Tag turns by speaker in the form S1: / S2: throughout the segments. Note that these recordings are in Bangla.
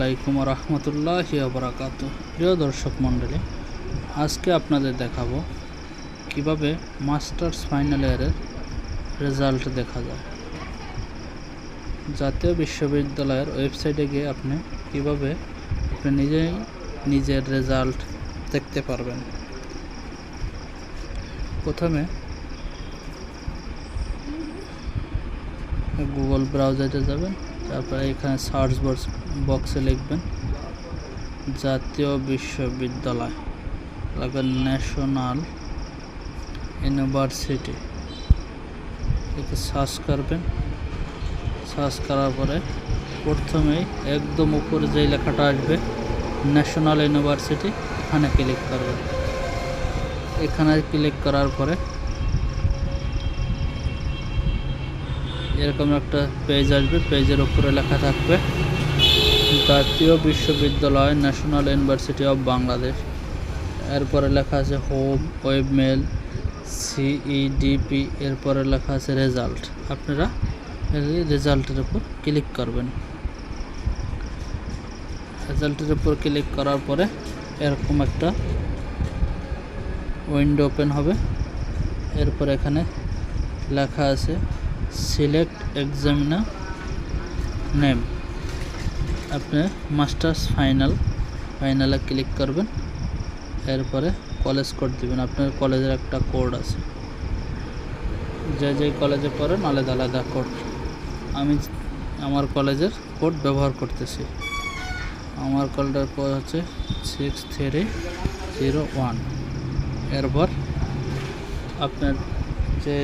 S1: আসসালামু আলাইকুম রহমতুল্লাহি ওয়া বারাকাতুহু। প্রিয় দর্শক মণ্ডলী, আজকে আপনাদের দেখাবো কিভাবে মাস্টার্স ফাইনাল ইয়ারের রেজাল্ট দেখা যায়। জাতীয় বিশ্ববিদ্যালয়ের ওয়েবসাইটে গিয়ে আপনি কিভাবে নিজেই নিজের রেজাল্ট দেখতে পারবেন। প্রথমে গুগল ব্রাউজারে যাবেন, তারপরে এখানে সার্চ বক্সে লিখবেন জাতীয় বিশ্ববিদ্যালয়, লাগবে ন্যাশনাল ইউনিভার্সিটি, একে সার্চ করবেন। সার্চ করার পরে প্রথমেই একদম উপরে যেই লেখাটা আসবে ন্যাশনাল ইউনিভার্সিটি, এখানে ক্লিক করবেন। এখানে ক্লিক করার পরে এরকম একটা পেজ আসবে। পেজের উপরে লেখা থাকবে জাতীয় বিশ্ববিদ্যালয় ন্যাশনাল ইউনিভার্সিটি অফ বাংলাদেশ। এরপরে লেখা আছে হোম, ওয়েব মেল, সিইডিপি। এরপরে লেখা আছে রেজাল্ট। আপনারা রেজাল্টের উপর ক্লিক করবেন। রেজাল্টের উপর ক্লিক করার পরে এরকম একটা উইন্ডো ওপেন হবে। এরপর এখানে লেখা আছে সিলেক্ট এক্সামিনার নেম। আপনি মাস্টার্স ফাইনালে ক্লিক করবেন। এরপরে কলেজ কোড দিবেন। আপনার কলেজের একটা কোড আছে, যে কলেজে পড়েন আলাদা আলাদা কোড। আমি আমার কলেজের কোড ব্যবহার করতেছি। আমার কলেজের কোড হচ্ছে 6301। এরপর আপনার যে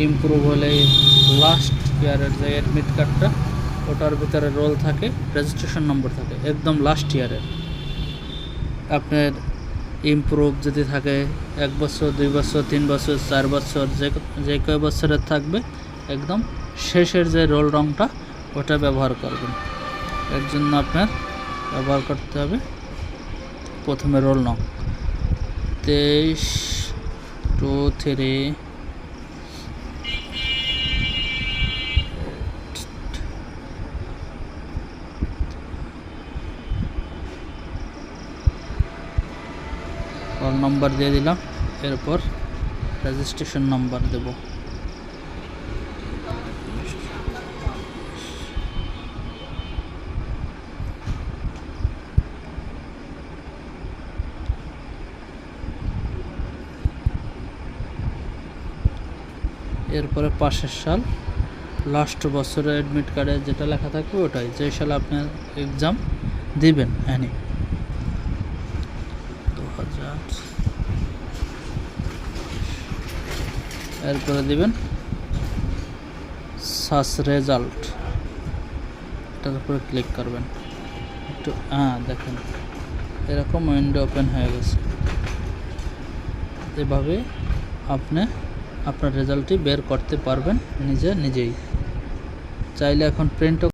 S1: ইমপ্রুভ হলে লাস্ট ইয়ারের যে অ্যাডমিট কার্ডটা, ওটার ভিতরে রোল থাকে, রেজিস্ট্রেশন নম্বর থাকে একদম লাস্ট ইয়ারের। আপনার ইমপ্রুভ যদি থাকে 1 বছর, 2 বছর, 3 বছর, 4 বছর, যে কয় বছরের থাকবে একদম শেষের যে রোল রংটা, ওটা ব্যবহার করবেন। এর জন্য আপনার ব্যবহার করতে হবে প্রথমে রোল নং 2323। রোল নম্বর দিয়ে দিলাম। এরপর রেজিস্ট্রেশন নাম্বার দেব। এরপরে পাশের সাল, লাস্ট বছরের অ্যাডমিট কার্ডে যেটা লেখা থাকবে ওটাই, যে সালে আপনার এক্সাম দিবেন। এরপরে দিবেন সার্চ রেজাল্ট, এটার উপরে ক্লিক করবেন। একটু দেখেন এরকম উইন্ডো ওপেন হয়ে গেছে। এভাবে আপনি আপনার রেজাল্টটি বের করতে পারবেন নিজেই। চাইলে এখন প্রিন্ট